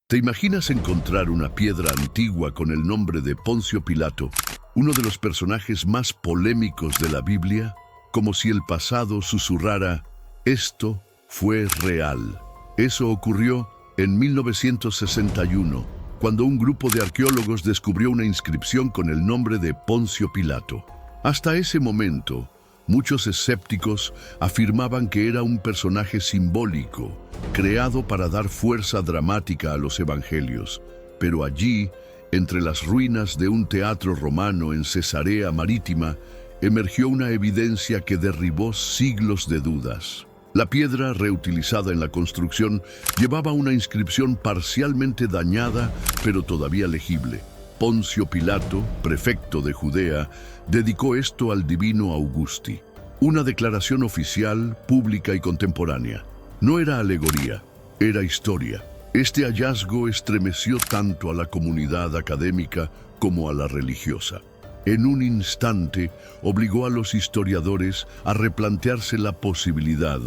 ¿Te imaginas encontrar una piedra antigua con el nombre de Poncio Pilato, uno de los personajes más polémicos de la Biblia? Como si el pasado susurrara, esto fue real. Eso ocurrió en 1961, cuando un grupo de arqueólogos descubrió una inscripción con el nombre de Poncio Pilato. Hasta ese momento, muchos escépticos afirmaban que era un personaje simbólico, creado para dar fuerza dramática a los evangelios. Pero allí, entre las ruinas de un teatro romano en Cesarea Marítima, emergió una evidencia que derribó siglos de dudas. La piedra reutilizada en la construcción llevaba una inscripción parcialmente dañada, pero todavía legible. Poncio Pilato, prefecto de Judea, dedicó esto al divino Augusti. Una declaración oficial, pública y contemporánea. No era alegoría, era historia. Este hallazgo estremeció tanto a la comunidad académica como a la religiosa. En un instante, obligó a los historiadores a replantearse la posibilidad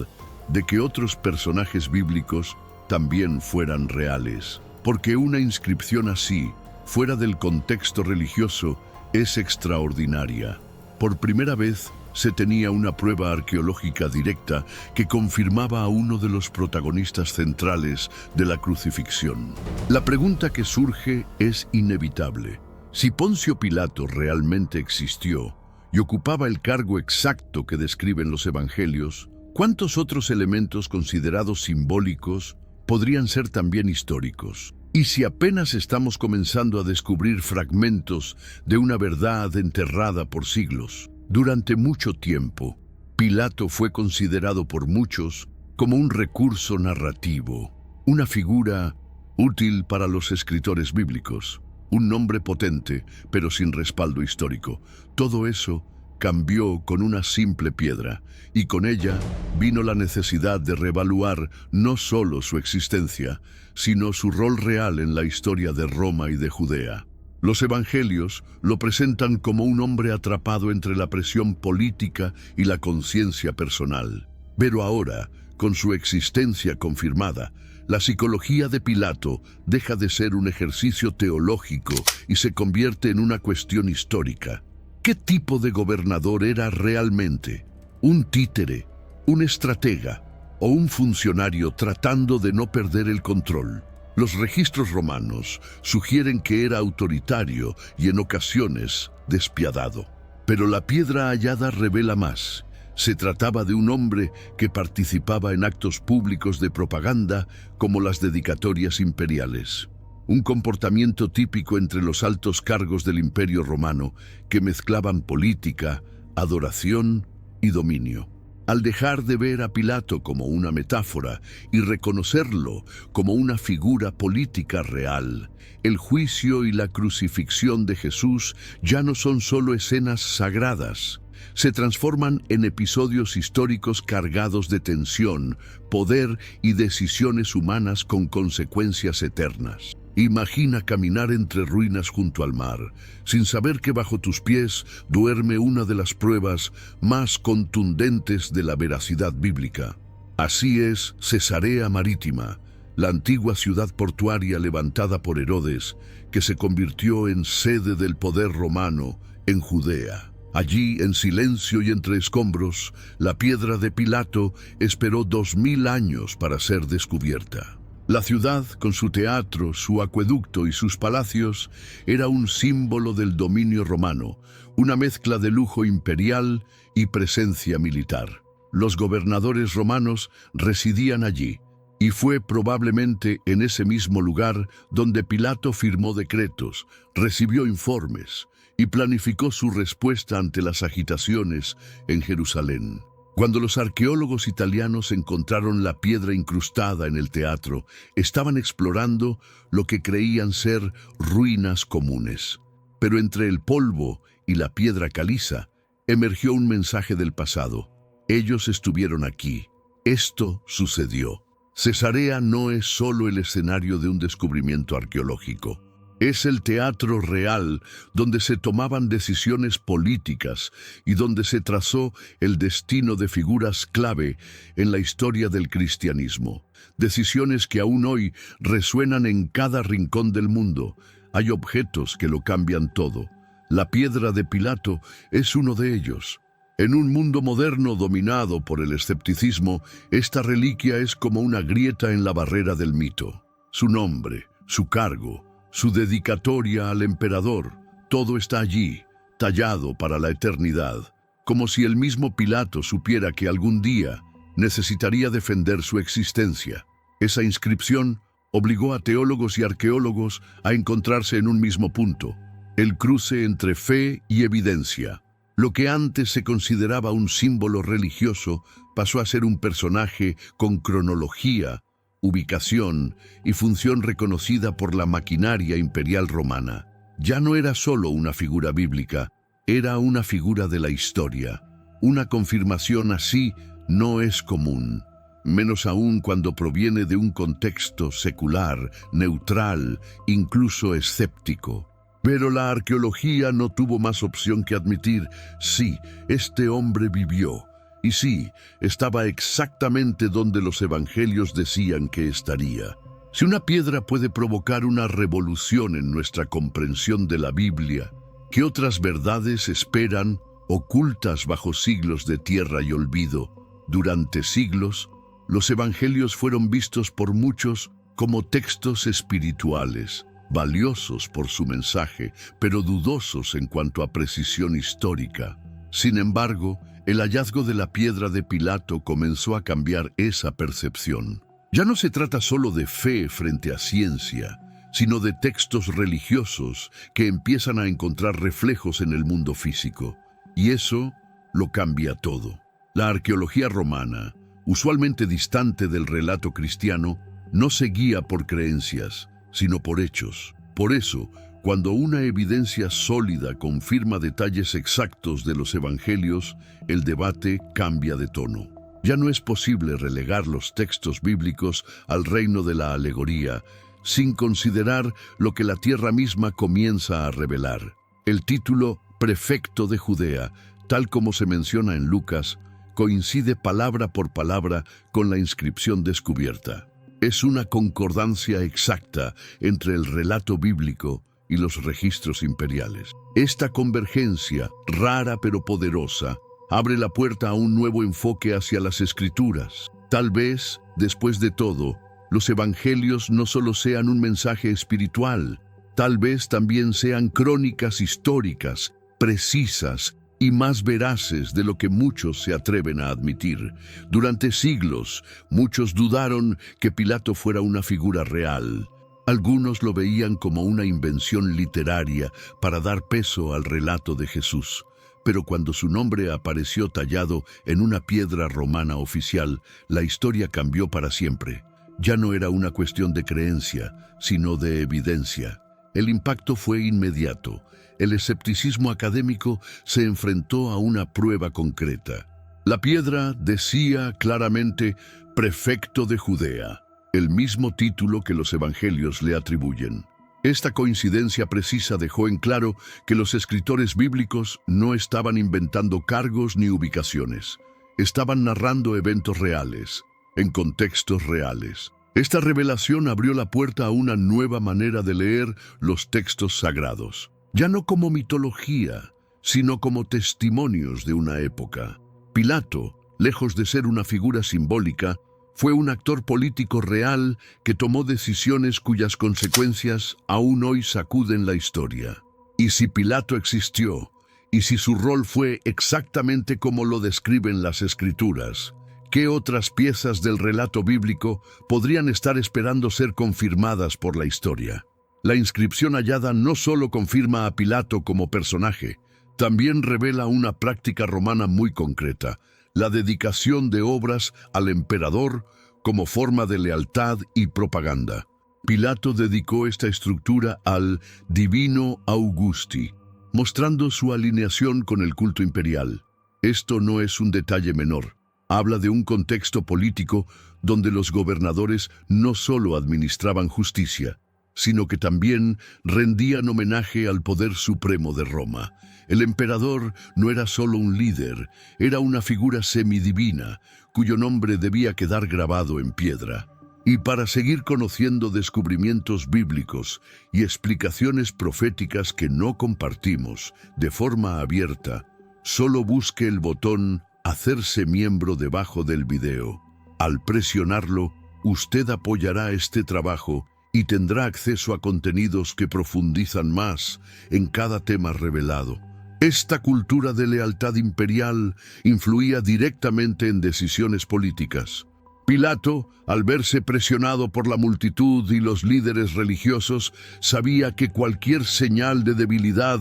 de que otros personajes bíblicos también fueran reales. Porque una inscripción así, fuera del contexto religioso, es extraordinaria. Por primera vez se tenía una prueba arqueológica directa que confirmaba a uno de los protagonistas centrales de la crucifixión. La pregunta que surge es inevitable. Si Poncio Pilato realmente existió y ocupaba el cargo exacto que describen los evangelios, ¿cuántos otros elementos considerados simbólicos podrían ser también históricos? Y si apenas estamos comenzando a descubrir fragmentos de una verdad enterrada por siglos. Durante mucho tiempo, Pilato fue considerado por muchos como un recurso narrativo, una figura útil para los escritores bíblicos, un nombre potente, pero sin respaldo histórico. Todo eso cambió con una simple piedra, y con ella vino la necesidad de reevaluar no solo su existencia, sino su rol real en la historia de Roma y de Judea. Los evangelios lo presentan como un hombre atrapado entre la presión política y la conciencia personal. Pero ahora, con su existencia confirmada, la psicología de Pilato deja de ser un ejercicio teológico y se convierte en una cuestión histórica. ¿Qué tipo de gobernador era realmente? ¿Un títere, un estratega o un funcionario tratando de no perder el control? Los registros romanos sugieren que era autoritario y en ocasiones despiadado. Pero la piedra hallada revela más. Se trataba de un hombre que participaba en actos públicos de propaganda como las dedicatorias imperiales. Un comportamiento típico entre los altos cargos del Imperio Romano que mezclaban política, adoración y dominio. Al dejar de ver a Pilato como una metáfora y reconocerlo como una figura política real, el juicio y la crucifixión de Jesús ya no son solo escenas sagradas. Se transforman en episodios históricos cargados de tensión, poder y decisiones humanas con consecuencias eternas. Imagina caminar entre ruinas junto al mar, sin saber que bajo tus pies duerme una de las pruebas más contundentes de la veracidad bíblica. Así es Cesarea Marítima, la antigua ciudad portuaria levantada por Herodes, que se convirtió en sede del poder romano en Judea. Allí, en silencio y entre escombros, la piedra de Pilato esperó 2000 años para ser descubierta. La ciudad, con su teatro, su acueducto y sus palacios, era un símbolo del dominio romano, una mezcla de lujo imperial y presencia militar. Los gobernadores romanos residían allí, y fue probablemente en ese mismo lugar donde Pilato firmó decretos, recibió informes y planificó su respuesta ante las agitaciones en Jerusalén. Cuando los arqueólogos italianos encontraron la piedra incrustada en el teatro, estaban explorando lo que creían ser ruinas comunes. Pero entre el polvo y la piedra caliza, emergió un mensaje del pasado. Ellos estuvieron aquí. Esto sucedió. Cesarea no es solo el escenario de un descubrimiento arqueológico. Es el teatro real donde se tomaban decisiones políticas y donde se trazó el destino de figuras clave en la historia del cristianismo. Decisiones que aún hoy resuenan en cada rincón del mundo. Hay objetos que lo cambian todo. La piedra de Pilato es uno de ellos. En un mundo moderno dominado por el escepticismo, esta reliquia es como una grieta en la barrera del mito. Su nombre, su cargo, su dedicatoria al emperador, todo está allí, tallado para la eternidad, como si el mismo Pilato supiera que algún día necesitaría defender su existencia. Esa inscripción obligó a teólogos y arqueólogos a encontrarse en un mismo punto, el cruce entre fe y evidencia. Lo que antes se consideraba un símbolo religioso pasó a ser un personaje con cronología, ubicación y función reconocida por la maquinaria imperial romana. Ya no era solo una figura bíblica, era una figura de la historia. Una confirmación así no es común, menos aún cuando proviene de un contexto secular, neutral, incluso escéptico. Pero la arqueología no tuvo más opción que admitir, sí, este hombre vivió. Y sí, estaba exactamente donde los evangelios decían que estaría. Si una piedra puede provocar una revolución en nuestra comprensión de la Biblia, ¿qué otras verdades esperan, ocultas bajo siglos de tierra y olvido? Durante siglos, los evangelios fueron vistos por muchos como textos espirituales, valiosos por su mensaje, pero dudosos en cuanto a precisión histórica. Sin embargo, el hallazgo de la piedra de Pilato comenzó a cambiar esa percepción. Ya no se trata solo de fe frente a ciencia, sino de textos religiosos que empiezan a encontrar reflejos en el mundo físico. Y eso lo cambia todo. La arqueología romana, usualmente distante del relato cristiano, no se guía por creencias, sino por hechos. Por eso, cuando una evidencia sólida confirma detalles exactos de los evangelios, el debate cambia de tono. Ya no es posible relegar los textos bíblicos al reino de la alegoría, sin considerar lo que la tierra misma comienza a revelar. El título Prefecto de Judea, tal como se menciona en Lucas, coincide palabra por palabra con la inscripción descubierta. Es una concordancia exacta entre el relato bíblico y los registros imperiales. Esta convergencia, rara pero poderosa, abre la puerta a un nuevo enfoque hacia las Escrituras. Tal vez, después de todo, los evangelios no solo sean un mensaje espiritual, tal vez también sean crónicas históricas, precisas y más veraces de lo que muchos se atreven a admitir. Durante siglos, muchos dudaron que Pilato fuera una figura real. Algunos lo veían como una invención literaria para dar peso al relato de Jesús. Pero cuando su nombre apareció tallado en una piedra romana oficial, la historia cambió para siempre. Ya no era una cuestión de creencia, sino de evidencia. El impacto fue inmediato. El escepticismo académico se enfrentó a una prueba concreta. La piedra decía claramente Prefecto de Judea, el mismo título que los evangelios le atribuyen. Esta coincidencia precisa dejó en claro que los escritores bíblicos no estaban inventando cargos ni ubicaciones. Estaban narrando eventos reales, en contextos reales. Esta revelación abrió la puerta a una nueva manera de leer los textos sagrados. Ya no como mitología, sino como testimonios de una época. Pilato, lejos de ser una figura simbólica, fue un actor político real que tomó decisiones cuyas consecuencias aún hoy sacuden la historia. Y si Pilato existió, y si su rol fue exactamente como lo describen las Escrituras, ¿qué otras piezas del relato bíblico podrían estar esperando ser confirmadas por la historia? La inscripción hallada no solo confirma a Pilato como personaje, también revela una práctica romana muy concreta, la dedicación de obras al emperador como forma de lealtad y propaganda. Pilato dedicó esta estructura al Divino Augusti, mostrando su alineación con el culto imperial. Esto no es un detalle menor. Habla de un contexto político donde los gobernadores no solo administraban justicia, sino que también rendían homenaje al poder supremo de Roma. El emperador no era solo un líder, era una figura semidivina, cuyo nombre debía quedar grabado en piedra. Y para seguir conociendo descubrimientos bíblicos y explicaciones proféticas que no compartimos de forma abierta, solo busque el botón Hacerse miembro debajo del video. Al presionarlo, usted apoyará este trabajo y tendrá acceso a contenidos que profundizan más en cada tema revelado. Esta cultura de lealtad imperial influía directamente en decisiones políticas. Pilato, al verse presionado por la multitud y los líderes religiosos, sabía que cualquier señal de debilidad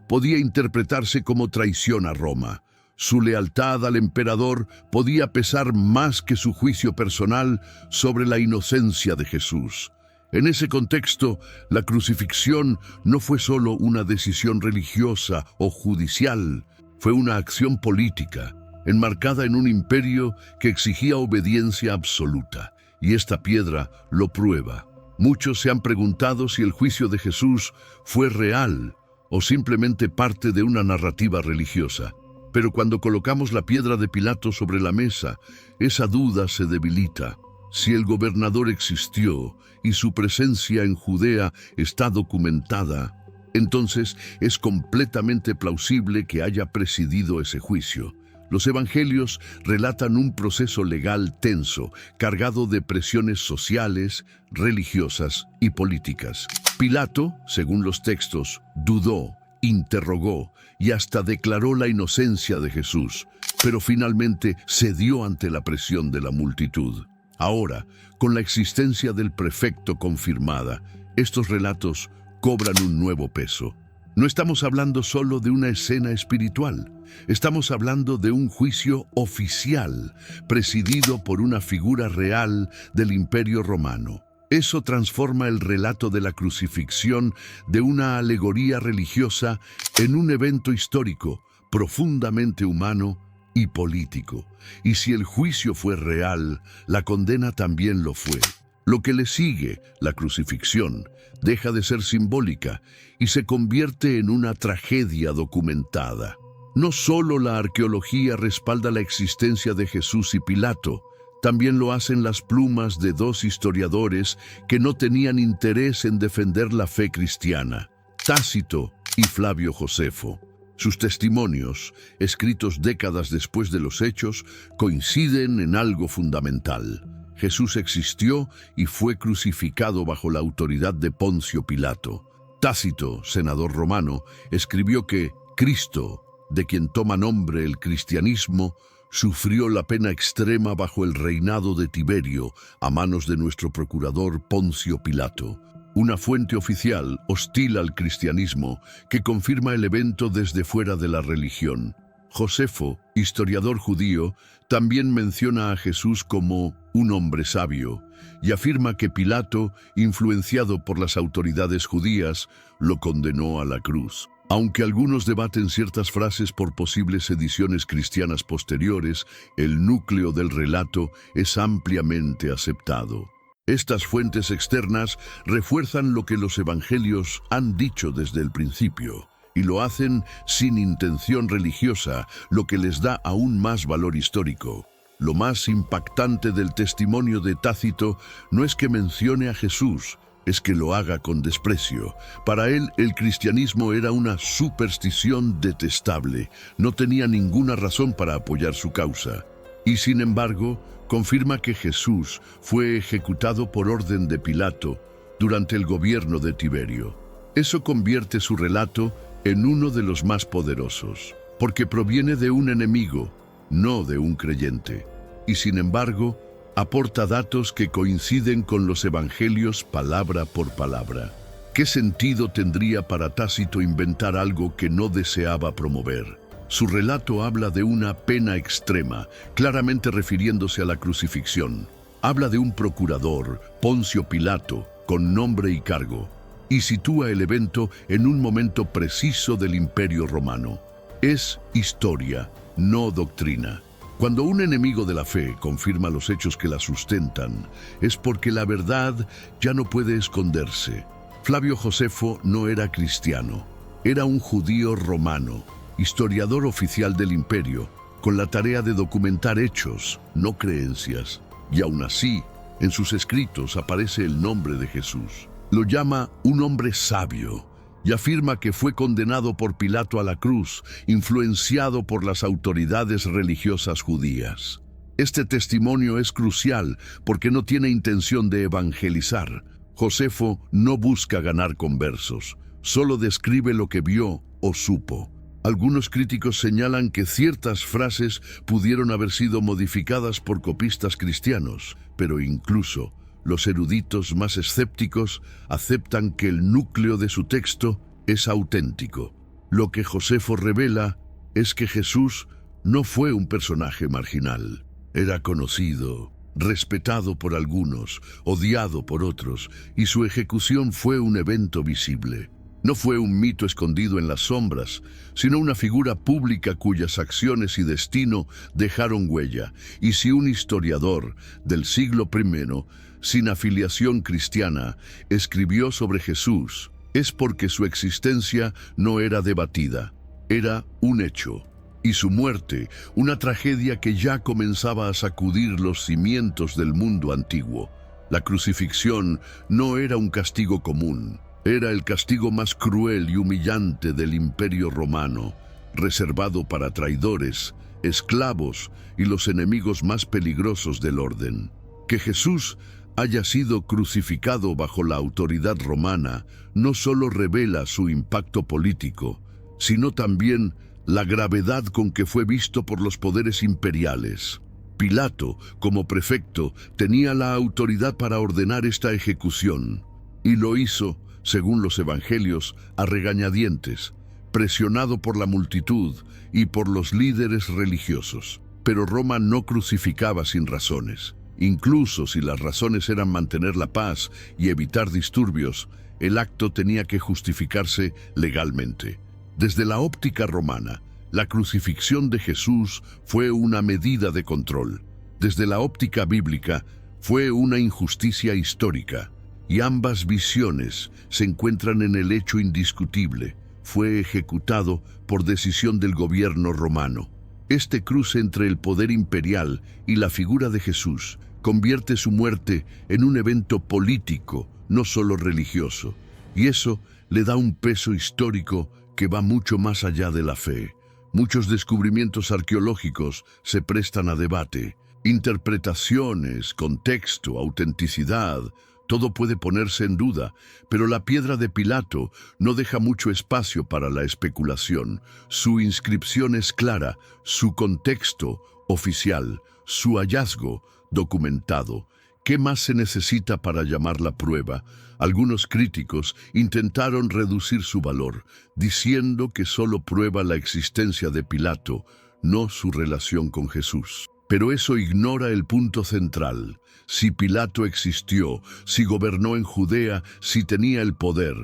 podía interpretarse como traición a Roma. Su lealtad al emperador podía pesar más que su juicio personal sobre la inocencia de Jesús. En ese contexto, la crucifixión no fue solo una decisión religiosa o judicial, fue una acción política, enmarcada en un imperio que exigía obediencia absoluta. Y esta piedra lo prueba. Muchos se han preguntado si el juicio de Jesús fue real o simplemente parte de una narrativa religiosa. Pero cuando colocamos la piedra de Pilato sobre la mesa, esa duda se debilita. Si el gobernador existió y su presencia en Judea está documentada, entonces es completamente plausible que haya presidido ese juicio. Los evangelios relatan un proceso legal tenso, cargado de presiones sociales, religiosas y políticas. Pilato, según los textos, dudó, interrogó y hasta declaró la inocencia de Jesús, pero finalmente cedió ante la presión de la multitud. Ahora, con la existencia del prefecto confirmada, estos relatos cobran un nuevo peso. No estamos hablando solo de una escena espiritual, estamos hablando de un juicio oficial, presidido por una figura real del Imperio Romano. Eso transforma el relato de la crucifixión de una alegoría religiosa en un evento histórico, profundamente humano y político. Y si el juicio fue real, la condena también lo fue. Lo que le sigue, la crucifixión, deja de ser simbólica y se convierte en una tragedia documentada. No solo la arqueología respalda la existencia de Jesús y Pilato, también lo hacen las plumas de dos historiadores que no tenían interés en defender la fe cristiana, Tácito y Flavio Josefo. Sus testimonios, escritos décadas después de los hechos, coinciden en algo fundamental. Jesús existió y fue crucificado bajo la autoridad de Poncio Pilato. Tácito, senador romano, escribió que Cristo, de quien toma nombre el cristianismo, sufrió la pena extrema bajo el reinado de Tiberio a manos de nuestro procurador Poncio Pilato. Una fuente oficial hostil al cristianismo que confirma el evento desde fuera de la religión. Josefo, historiador judío, también menciona a Jesús como un hombre sabio y afirma que Pilato, influenciado por las autoridades judías, lo condenó a la cruz. Aunque algunos debaten ciertas frases por posibles ediciones cristianas posteriores, el núcleo del relato es ampliamente aceptado. Estas fuentes externas refuerzan lo que los evangelios han dicho desde el principio, y lo hacen sin intención religiosa, lo que les da aún más valor histórico. Lo más impactante del testimonio de Tácito no es que mencione a Jesús, es que lo haga con desprecio. Para él, el cristianismo era una superstición detestable. No tenía ninguna razón para apoyar su causa. Y sin embargo, confirma que Jesús fue ejecutado por orden de Pilato durante el gobierno de Tiberio. Eso convierte su relato en uno de los más poderosos, porque proviene de un enemigo, no de un creyente. Y sin embargo, aporta datos que coinciden con los evangelios palabra por palabra. ¿Qué sentido tendría para Tácito inventar algo que no deseaba promover? Su relato habla de una pena extrema, claramente refiriéndose a la crucifixión. Habla de un procurador, Poncio Pilato, con nombre y cargo, y sitúa el evento en un momento preciso del Imperio Romano. Es historia, no doctrina. Cuando un enemigo de la fe confirma los hechos que la sustentan, es porque la verdad ya no puede esconderse. Flavio Josefo no era cristiano, era un judío romano, historiador oficial del imperio, con la tarea de documentar hechos, no creencias. Y aún así, en sus escritos aparece el nombre de Jesús. Lo llama un hombre sabio y afirma que fue condenado por Pilato a la cruz, influenciado por las autoridades religiosas judías. Este testimonio es crucial porque no tiene intención de evangelizar. Josefo no busca ganar conversos, solo describe lo que vio o supo. Algunos críticos señalan que ciertas frases pudieron haber sido modificadas por copistas cristianos, pero incluso los eruditos más escépticos aceptan que el núcleo de su texto es auténtico. Lo que Josefo revela es que Jesús no fue un personaje marginal. Era conocido, respetado por algunos, odiado por otros, y su ejecución fue un evento visible. No fue un mito escondido en las sombras, sino una figura pública cuyas acciones y destino dejaron huella. Y si un historiador del siglo I, sin afiliación cristiana, escribió sobre Jesús, es porque su existencia no era debatida, era un hecho. Y su muerte, una tragedia que ya comenzaba a sacudir los cimientos del mundo antiguo. La crucifixión no era un castigo común. Era el castigo más cruel y humillante del Imperio Romano, reservado para traidores, esclavos y los enemigos más peligrosos del orden. Que Jesús haya sido crucificado bajo la autoridad romana no solo revela su impacto político, sino también la gravedad con que fue visto por los poderes imperiales. Pilato, como prefecto, tenía la autoridad para ordenar esta ejecución, y lo hizo, según los evangelios, a regañadientes, presionado por la multitud y por los líderes religiosos. Pero Roma no crucificaba sin razones. Incluso si las razones eran mantener la paz y evitar disturbios, el acto tenía que justificarse legalmente. Desde la óptica romana, la crucifixión de Jesús fue una medida de control. Desde la óptica bíblica, fue una injusticia histórica. Y ambas visiones se encuentran en el hecho indiscutible. Fue ejecutado por decisión del gobierno romano. Este cruce entre el poder imperial y la figura de Jesús convierte su muerte en un evento político, no solo religioso. Y eso le da un peso histórico que va mucho más allá de la fe. Muchos descubrimientos arqueológicos se prestan a debate. Interpretaciones, contexto, autenticidad, todo puede ponerse en duda, pero la piedra de Pilato no deja mucho espacio para la especulación. Su inscripción es clara, su contexto oficial, su hallazgo documentado. ¿Qué más se necesita para llamar la prueba? Algunos críticos intentaron reducir su valor, diciendo que solo prueba la existencia de Pilato, no su relación con Jesús. Pero eso ignora el punto central. Si Pilato existió, si gobernó en Judea, si tenía el poder,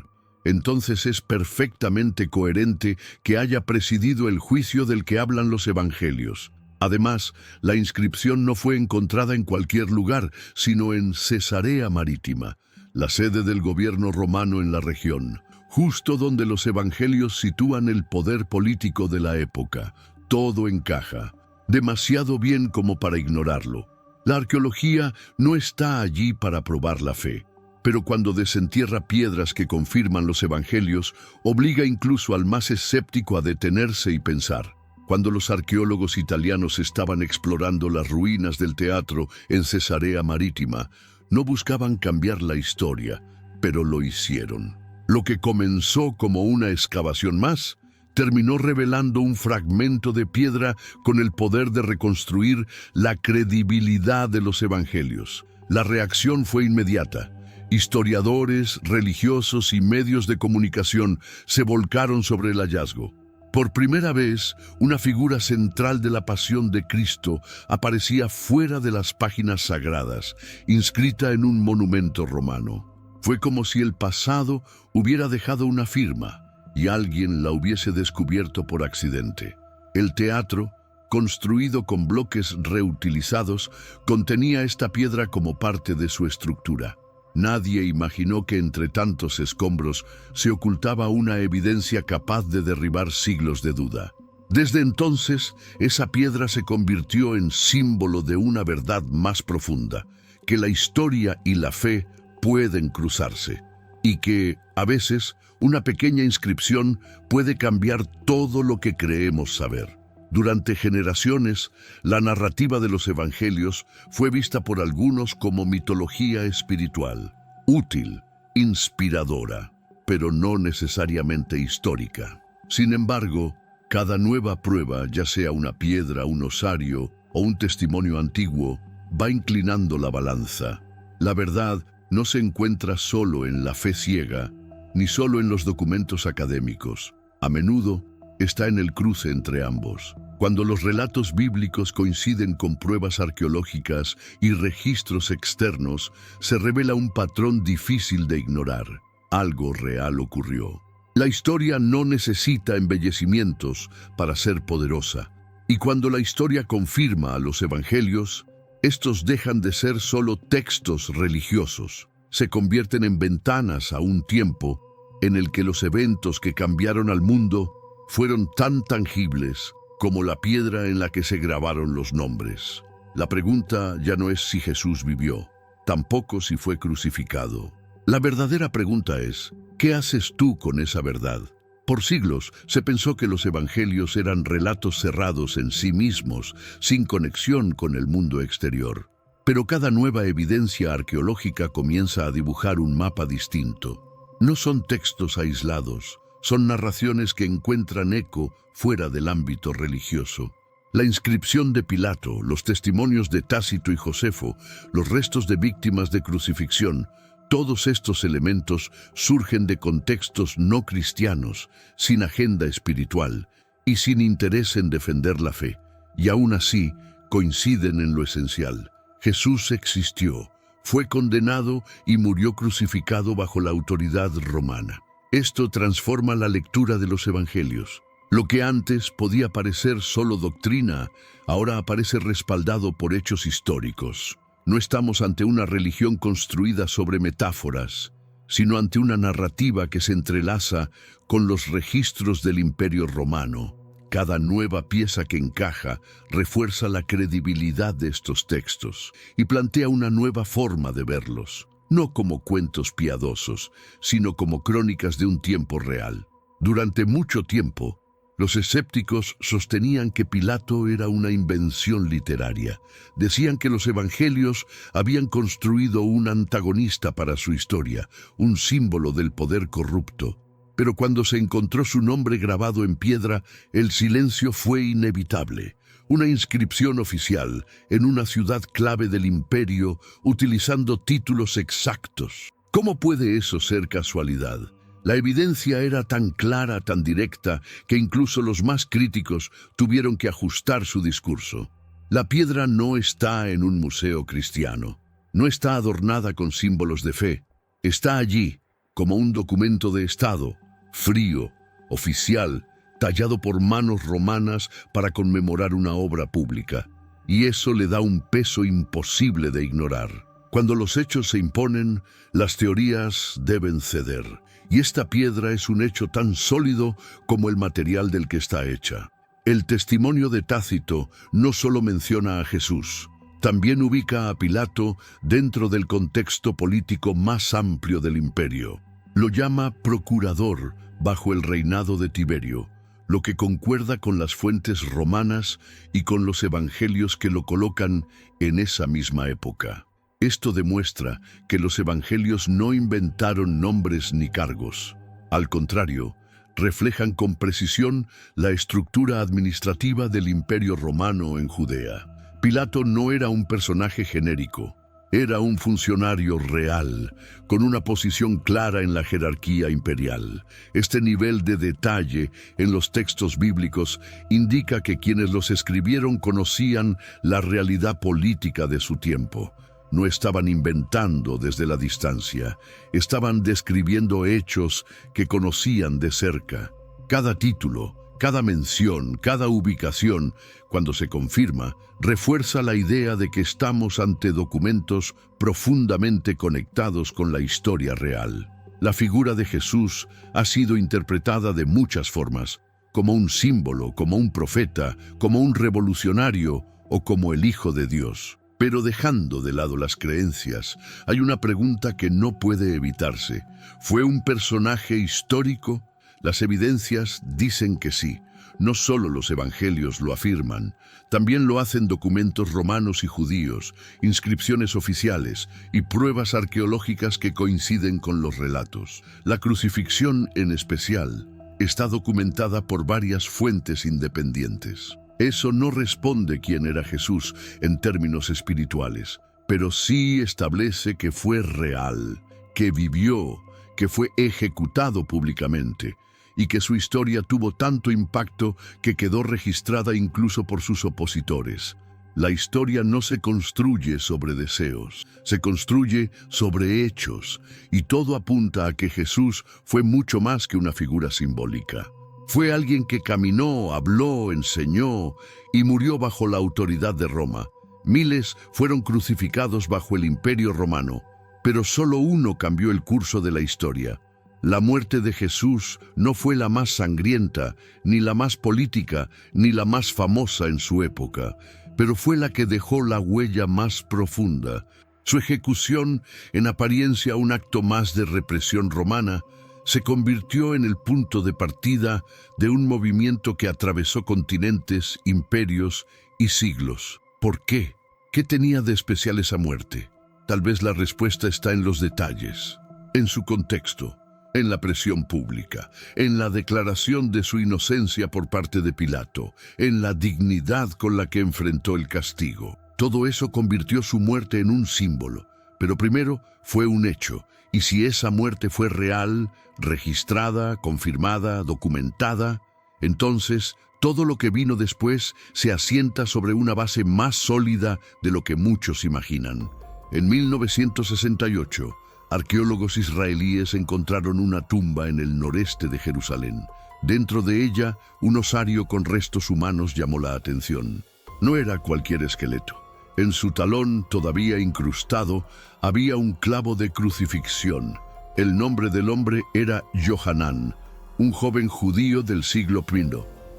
entonces es perfectamente coherente que haya presidido el juicio del que hablan los evangelios. Además, la inscripción no fue encontrada en cualquier lugar, sino en Cesarea Marítima, la sede del gobierno romano en la región, justo donde los evangelios sitúan el poder político de la época. Todo encaja, demasiado bien como para ignorarlo. La arqueología no está allí para probar la fe, pero cuando desentierra piedras que confirman los evangelios, obliga incluso al más escéptico a detenerse y pensar. Cuando los arqueólogos italianos estaban explorando las ruinas del teatro en Cesarea Marítima, no buscaban cambiar la historia, pero lo hicieron. Lo que comenzó como una excavación más, terminó revelando un fragmento de piedra con el poder de reconstruir la credibilidad de los evangelios. La reacción fue inmediata. Historiadores, religiosos y medios de comunicación se volcaron sobre el hallazgo. Por primera vez, una figura central de la pasión de Cristo aparecía fuera de las páginas sagradas, inscrita en un monumento romano. Fue como si el pasado hubiera dejado una firma y alguien la hubiese descubierto por accidente. El teatro, construido con bloques reutilizados, contenía esta piedra como parte de su estructura. Nadie imaginó que entre tantos escombros se ocultaba una evidencia capaz de derribar siglos de duda. Desde entonces, esa piedra se convirtió en símbolo de una verdad más profunda, que la historia y la fe pueden cruzarse, y que, a veces, una pequeña inscripción puede cambiar todo lo que creemos saber. Durante generaciones, la narrativa de los evangelios fue vista por algunos como mitología espiritual, útil, inspiradora, pero no necesariamente histórica. Sin embargo, cada nueva prueba, ya sea una piedra, un osario o un testimonio antiguo, va inclinando la balanza. La verdad no se encuentra solo en la fe ciega, ni solo en los documentos académicos. A menudo está en el cruce entre ambos. Cuando los relatos bíblicos coinciden con pruebas arqueológicas y registros externos, se revela un patrón difícil de ignorar. Algo real ocurrió. La historia no necesita embellecimientos para ser poderosa. Y cuando la historia confirma a los evangelios, estos dejan de ser solo textos religiosos. Se convierten en ventanas a un tiempo en el que los eventos que cambiaron al mundo fueron tan tangibles como la piedra en la que se grabaron los nombres. La pregunta ya no es si Jesús vivió, tampoco si fue crucificado. La verdadera pregunta es, ¿qué haces tú con esa verdad? Por siglos se pensó que los evangelios eran relatos cerrados en sí mismos, sin conexión con el mundo exterior. Pero cada nueva evidencia arqueológica comienza a dibujar un mapa distinto. No son textos aislados, son narraciones que encuentran eco fuera del ámbito religioso. La inscripción de Pilato, los testimonios de Tácito y Josefo, los restos de víctimas de crucifixión, todos estos elementos surgen de contextos no cristianos, sin agenda espiritual y sin interés en defender la fe. Y aún así, coinciden en lo esencial. Jesús existió, fue condenado y murió crucificado bajo la autoridad romana. Esto transforma la lectura de los evangelios. Lo que antes podía parecer solo doctrina, ahora aparece respaldado por hechos históricos. No estamos ante una religión construida sobre metáforas, sino ante una narrativa que se entrelaza con los registros del Imperio Romano. Cada nueva pieza que encaja refuerza la credibilidad de estos textos y plantea una nueva forma de verlos, no como cuentos piadosos, sino como crónicas de un tiempo real. Durante mucho tiempo, los escépticos sostenían que Pilato era una invención literaria. Decían que los evangelios habían construido un antagonista para su historia, un símbolo del poder corrupto. Pero cuando se encontró su nombre grabado en piedra, el silencio fue inevitable. Una inscripción oficial en una ciudad clave del imperio, utilizando títulos exactos. ¿Cómo puede eso ser casualidad? La evidencia era tan clara, tan directa, que incluso los más críticos tuvieron que ajustar su discurso. La piedra no está en un museo cristiano, no está adornada con símbolos de fe, está allí como un documento de Estado, frío, oficial, tallado por manos romanas para conmemorar una obra pública. Y eso le da un peso imposible de ignorar. Cuando los hechos se imponen, las teorías deben ceder. Y esta piedra es un hecho tan sólido como el material del que está hecha. El testimonio de Tácito no solo menciona a Jesús, también ubica a Pilato dentro del contexto político más amplio del imperio. Lo llama procurador bajo el reinado de Tiberio, lo que concuerda con las fuentes romanas y con los evangelios que lo colocan en esa misma época. Esto demuestra que los evangelios no inventaron nombres ni cargos. Al contrario, reflejan con precisión la estructura administrativa del Imperio Romano en Judea. Pilato no era un personaje genérico, era un funcionario real, con una posición clara en la jerarquía imperial. Este nivel de detalle en los textos bíblicos indica que quienes los escribieron conocían la realidad política de su tiempo. No estaban inventando desde la distancia, estaban describiendo hechos que conocían de cerca. Cada título, Cada mención, cada ubicación, cuando se confirma, refuerza la idea de que estamos ante documentos profundamente conectados con la historia real. La figura de Jesús ha sido interpretada de muchas formas, como un símbolo, como un profeta, como un revolucionario o como el Hijo de Dios. Pero dejando de lado las creencias, hay una pregunta que no puede evitarse. ¿Fue un personaje histórico? Las evidencias dicen que sí. No solo los evangelios lo afirman, también lo hacen documentos romanos y judíos, inscripciones oficiales y pruebas arqueológicas que coinciden con los relatos. La crucifixión, en especial, está documentada por varias fuentes independientes. Eso no responde quién era Jesús en términos espirituales, pero sí establece que fue real, que vivió, que fue ejecutado públicamente, y que su historia tuvo tanto impacto que quedó registrada incluso por sus opositores. La historia no se construye sobre deseos, se construye sobre hechos, y todo apunta a que Jesús fue mucho más que una figura simbólica. Fue alguien que caminó, habló, enseñó y murió bajo la autoridad de Roma. Miles fueron crucificados bajo el Imperio Romano, pero solo uno cambió el curso de la historia. La muerte de Jesús no fue la más sangrienta, ni la más política, ni la más famosa en su época, pero fue la que dejó la huella más profunda. Su ejecución, en apariencia un acto más de represión romana, se convirtió en el punto de partida de un movimiento que atravesó continentes, imperios y siglos. ¿Por qué? ¿Qué tenía de especial esa muerte? Tal vez la respuesta está en los detalles, en su contexto, en la presión pública, en la declaración de su inocencia por parte de Pilato, en la dignidad con la que enfrentó el castigo. Todo eso convirtió su muerte en un símbolo, pero primero fue un hecho, y si esa muerte fue real, registrada, confirmada, documentada, entonces todo lo que vino después se asienta sobre una base más sólida de lo que muchos imaginan. En 1968, arqueólogos israelíes encontraron una tumba en el noreste de Jerusalén. Dentro de ella, un osario con restos humanos llamó la atención. No era cualquier esqueleto. En su talón, todavía incrustado, había un clavo de crucifixión. El nombre del hombre era Johanán, un joven judío del siglo I.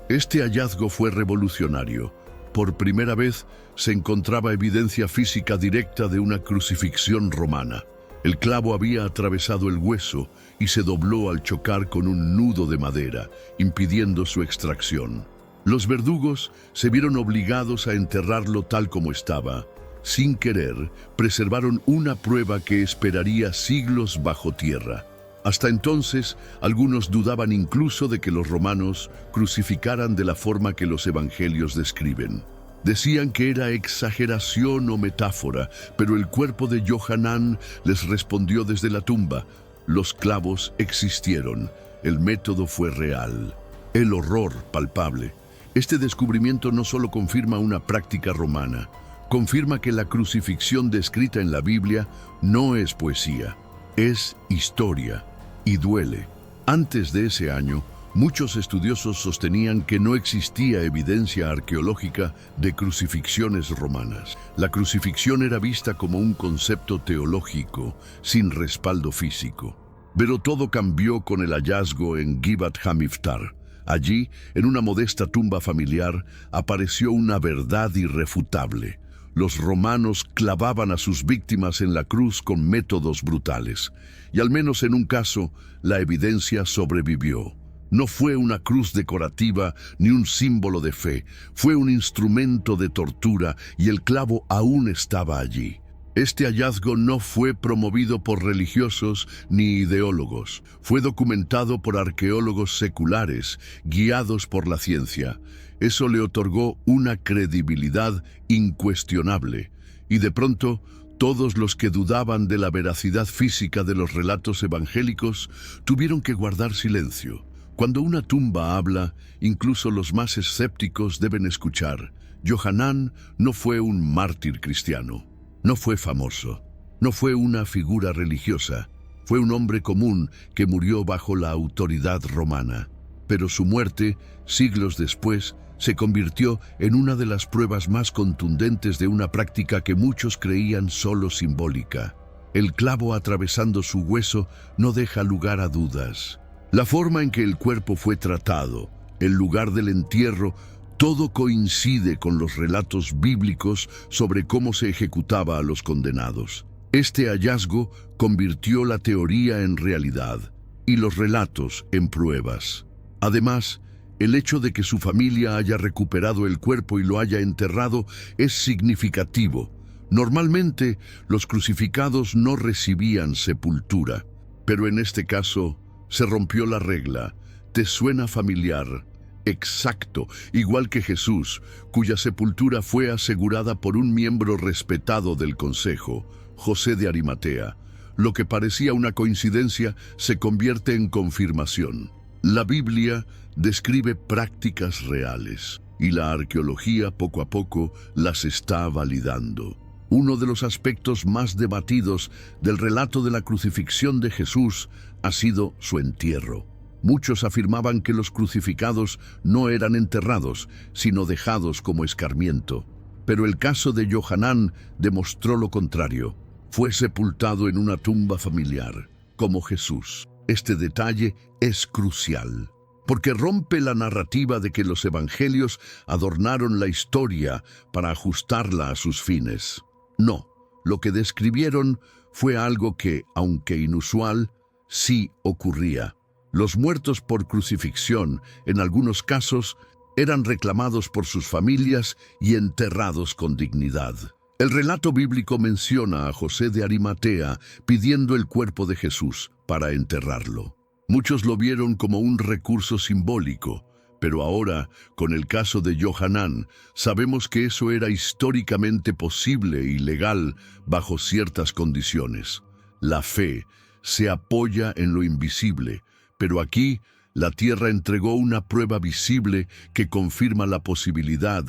Este hallazgo fue revolucionario. Por primera vez se encontraba evidencia física directa de una crucifixión romana. El clavo había atravesado el hueso y se dobló al chocar con un nudo de madera, impidiendo su extracción. Los verdugos se vieron obligados a enterrarlo tal como estaba. Sin querer, preservaron una prueba que esperaría siglos bajo tierra. Hasta entonces, algunos dudaban incluso de que los romanos crucificaran de la forma que los evangelios describen. Decían que era exageración o metáfora, pero el cuerpo de Johanán les respondió desde la tumba. Los clavos existieron, el método fue real, el horror palpable. Este descubrimiento no solo confirma una práctica romana, confirma que la crucifixión descrita en la Biblia no es poesía, es historia y duele. Antes de ese año, muchos estudiosos sostenían que no existía evidencia arqueológica de crucifixiones romanas. La crucifixión era vista como un concepto teológico, sin respaldo físico. Pero todo cambió con el hallazgo en Givat Hamiftar. Allí, en una modesta tumba familiar, apareció una verdad irrefutable. Los romanos clavaban a sus víctimas en la cruz con métodos brutales. Y al menos en un caso, la evidencia sobrevivió. No fue una cruz decorativa ni un símbolo de fe, fue un instrumento de tortura y el clavo aún estaba allí. Este hallazgo no fue promovido por religiosos ni ideólogos, fue documentado por arqueólogos seculares, guiados por la ciencia. Eso le otorgó una credibilidad incuestionable, y de pronto, todos los que dudaban de la veracidad física de los relatos evangélicos tuvieron que guardar silencio. Cuando una tumba habla, incluso los más escépticos deben escuchar. Johanán no fue un mártir cristiano, no fue famoso, no fue una figura religiosa, fue un hombre común que murió bajo la autoridad romana. Pero su muerte, siglos después, se convirtió en una de las pruebas más contundentes de una práctica que muchos creían solo simbólica. El clavo atravesando su hueso no deja lugar a dudas. La forma en que el cuerpo fue tratado, el lugar del entierro, todo coincide con los relatos bíblicos sobre cómo se ejecutaba a los condenados. Este hallazgo convirtió la teoría en realidad y los relatos en pruebas. Además, el hecho de que su familia haya recuperado el cuerpo y lo haya enterrado es significativo. Normalmente, los crucificados no recibían sepultura, pero en este caso se rompió la regla. ¿Te suena familiar? Exacto, igual que Jesús, cuya sepultura fue asegurada por un miembro respetado del consejo, José de Arimatea. Lo que parecía una coincidencia se convierte en confirmación. La Biblia describe prácticas reales y la arqueología poco a poco las está validando. Uno de los aspectos más debatidos del relato de la crucifixión de Jesús ha sido su entierro. Muchos afirmaban que los crucificados no eran enterrados, sino dejados como escarmiento. Pero el caso de Johanán demostró lo contrario. Fue sepultado en una tumba familiar, como Jesús. Este detalle es crucial, porque rompe la narrativa de que los evangelios adornaron la historia para ajustarla a sus fines. No, lo que describieron fue algo que, aunque inusual, sí ocurría. Los muertos por crucifixión, en algunos casos, eran reclamados por sus familias y enterrados con dignidad. El relato bíblico menciona a José de Arimatea pidiendo el cuerpo de Jesús para enterrarlo. Muchos lo vieron como un recurso simbólico, pero ahora, con el caso de Johanán, sabemos que eso era históricamente posible y legal bajo ciertas condiciones. La fe se apoya en lo invisible, pero aquí la tierra entregó una prueba visible que confirma la posibilidad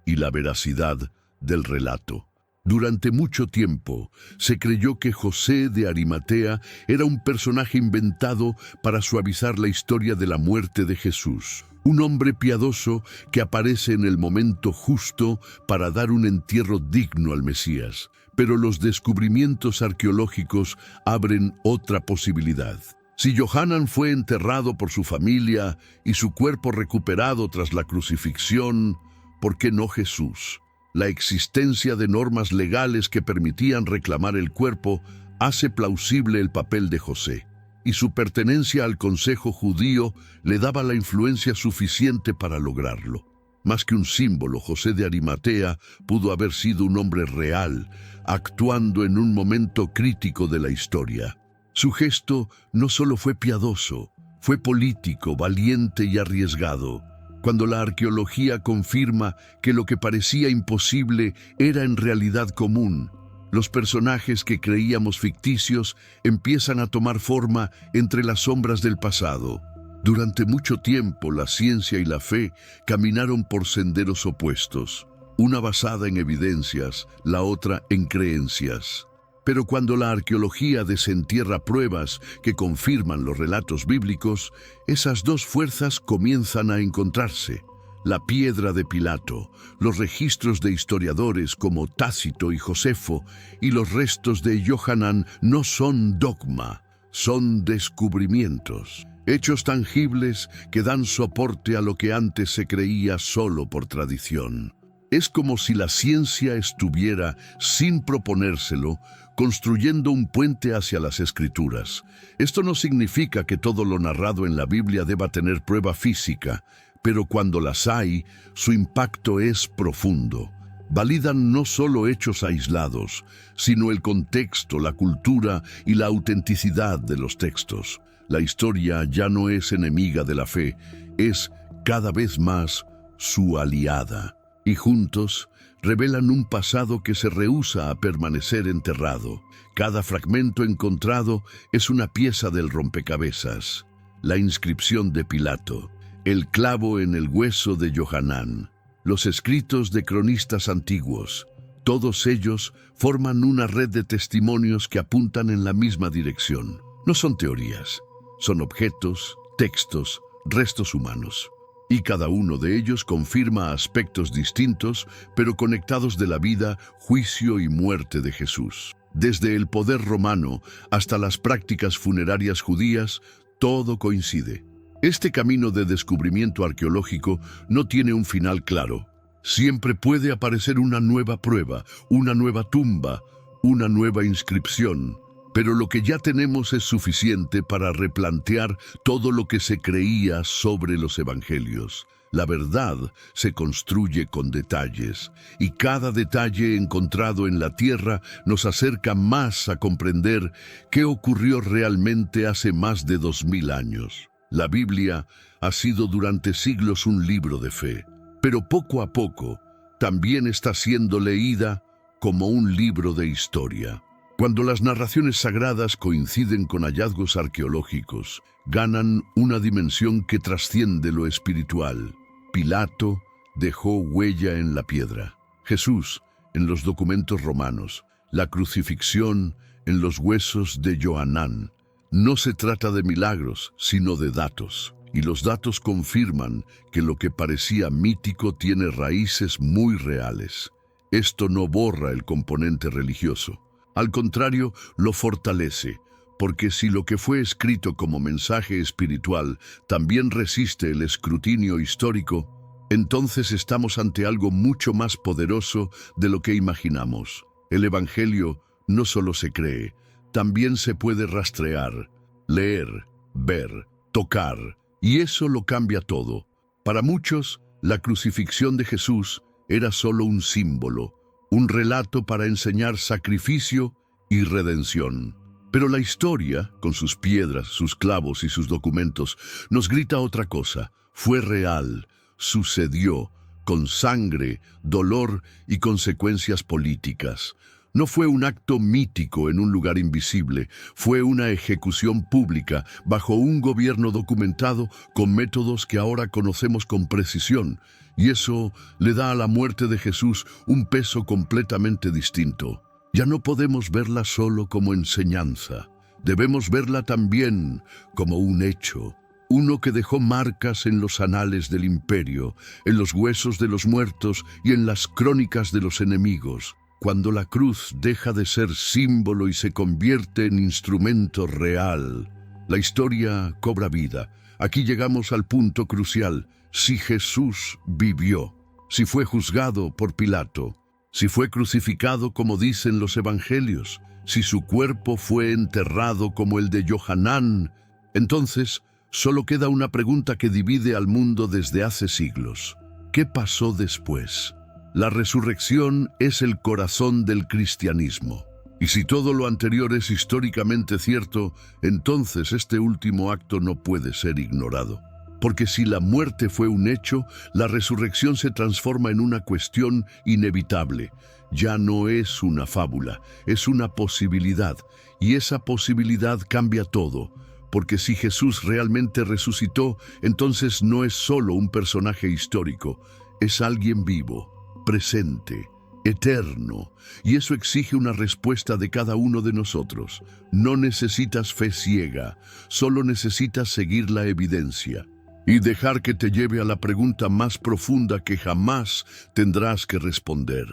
y la veracidad del relato. Durante mucho tiempo se creyó que José de Arimatea era un personaje inventado para suavizar la historia de la muerte de Jesús. Un hombre piadoso que aparece en el momento justo para dar un entierro digno al Mesías. Pero los descubrimientos arqueológicos abren otra posibilidad. Si Johanán fue enterrado por su familia y su cuerpo recuperado tras la crucifixión, ¿por qué no Jesús? La existencia de normas legales que permitían reclamar el cuerpo hace plausible el papel de José, y su pertenencia al consejo judío le daba la influencia suficiente para lograrlo. Más que un símbolo, José de Arimatea pudo haber sido un hombre real, actuando en un momento crítico de la historia. Su gesto no solo fue piadoso, fue político, valiente y arriesgado. Cuando la arqueología confirma que lo que parecía imposible era en realidad común, los personajes que creíamos ficticios empiezan a tomar forma entre las sombras del pasado. Durante mucho tiempo, la ciencia y la fe caminaron por senderos opuestos, una basada en evidencias, la otra en creencias. Pero cuando la arqueología desentierra pruebas que confirman los relatos bíblicos, esas dos fuerzas comienzan a encontrarse. La piedra de Pilato, los registros de historiadores como Tácito y Josefo y los restos de Johanán no son dogma, son descubrimientos. Hechos tangibles que dan soporte a lo que antes se creía solo por tradición. Es como si la ciencia estuviera, sin proponérselo, construyendo un puente hacia las Escrituras. Esto no significa que todo lo narrado en la Biblia deba tener prueba física, pero cuando las hay, su impacto es profundo. Validan no solo hechos aislados, sino el contexto, la cultura y la autenticidad de los textos. La historia ya no es enemiga de la fe, es cada vez más su aliada. Y juntos revelan un pasado que se rehúsa a permanecer enterrado. Cada fragmento encontrado es una pieza del rompecabezas. La inscripción de Pilato, el clavo en el hueso de Johanán, los escritos de cronistas antiguos, todos ellos forman una red de testimonios que apuntan en la misma dirección. No son teorías, son objetos, textos, restos humanos. Y cada uno de ellos confirma aspectos distintos, pero conectados de la vida, juicio y muerte de Jesús. Desde el poder romano hasta las prácticas funerarias judías, todo coincide. Este camino de descubrimiento arqueológico no tiene un final claro. Siempre puede aparecer una nueva prueba, una nueva tumba, una nueva inscripción. Pero lo que ya tenemos es suficiente para replantear todo lo que se creía sobre los evangelios. La verdad se construye con detalles, y cada detalle encontrado en la tierra nos acerca más a comprender qué ocurrió realmente hace más de 2000 años. La Biblia ha sido durante siglos un libro de fe, pero poco a poco también está siendo leída como un libro de historia. Cuando las narraciones sagradas coinciden con hallazgos arqueológicos, ganan una dimensión que trasciende lo espiritual. Pilato dejó huella en la piedra. Jesús en los documentos romanos. La crucifixión en los huesos de Joanán. No se trata de milagros, sino de datos. Y los datos confirman que lo que parecía mítico tiene raíces muy reales. Esto no borra el componente religioso. Al contrario, lo fortalece, porque si lo que fue escrito como mensaje espiritual también resiste el escrutinio histórico, entonces estamos ante algo mucho más poderoso de lo que imaginamos. El Evangelio no solo se cree, también se puede rastrear, leer, ver, tocar, y eso lo cambia todo. Para muchos, la crucifixión de Jesús era solo un símbolo, un relato para enseñar sacrificio y redención. Pero la historia, con sus piedras, sus clavos y sus documentos, nos grita otra cosa. Fue real, sucedió, con sangre, dolor y consecuencias políticas. No fue un acto mítico en un lugar invisible, fue una ejecución pública bajo un gobierno documentado con métodos que ahora conocemos con precisión, y eso le da a la muerte de Jesús un peso completamente distinto. Ya no podemos verla solo como enseñanza, debemos verla también como un hecho, uno que dejó marcas en los anales del imperio, en los huesos de los muertos y en las crónicas de los enemigos. Cuando la cruz deja de ser símbolo y se convierte en instrumento real, la historia cobra vida. Aquí llegamos al punto crucial. Si Jesús vivió, si fue juzgado por Pilato, si fue crucificado como dicen los evangelios, si su cuerpo fue enterrado como el de Johanán, entonces solo queda una pregunta que divide al mundo desde hace siglos. ¿Qué pasó después? La resurrección es el corazón del cristianismo. Y si todo lo anterior es históricamente cierto, entonces este último acto no puede ser ignorado. Porque si la muerte fue un hecho, la resurrección se transforma en una cuestión inevitable. Ya no es una fábula, es una posibilidad. Y esa posibilidad cambia todo. Porque si Jesús realmente resucitó, entonces no es solo un personaje histórico, es alguien vivo, presente, eterno, y eso exige una respuesta de cada uno de nosotros. No necesitas fe ciega, solo necesitas seguir la evidencia y dejar que te lleve a la pregunta más profunda que jamás tendrás que responder.